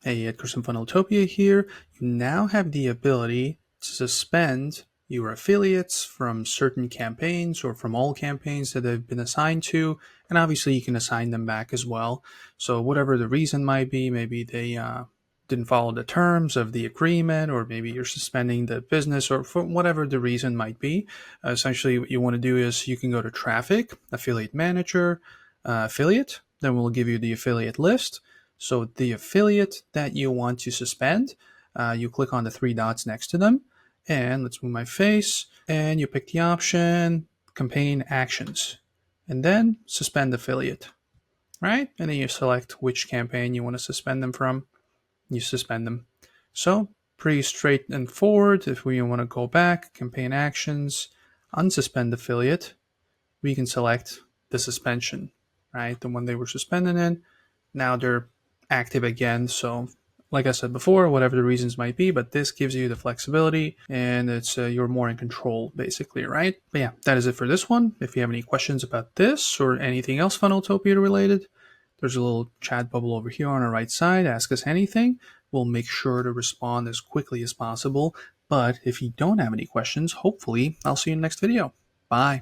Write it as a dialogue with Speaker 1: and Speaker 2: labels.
Speaker 1: Hey, Edgar from Funneltopia here. You now have the ability to suspend your affiliates from certain campaigns or from all campaigns that they've been assigned to, and obviously you can assign them back as well. So whatever the reason might be, maybe they didn't follow the terms of the agreement, or maybe you're suspending the business, or for whatever the reason might be. Essentially, what you want to do is you can go to Traffic, Affiliate Manager, Affiliate, then we'll give you the affiliate list. So the affiliate that you want to suspend, you click on the three dots next to them, and let's move my face, and you pick the option, campaign actions, and then suspend affiliate, right? And then you select which campaign you want to suspend them from, you suspend them. So pretty straight and forward. If we want to go back, campaign actions, unsuspend affiliate, we can select the suspension, right? The one they were suspended in. Now they're active again. So like I said before, whatever the reasons might be, but this gives you the flexibility, and it's you're more in control basically, right? But yeah, that is it for this one. If you have any questions about this or anything else Funneltopia related, there's a little chat bubble over here on the right side. Ask us anything. We'll make sure to respond as quickly as possible. But if you don't have any questions, hopefully I'll see you in the next video. Bye.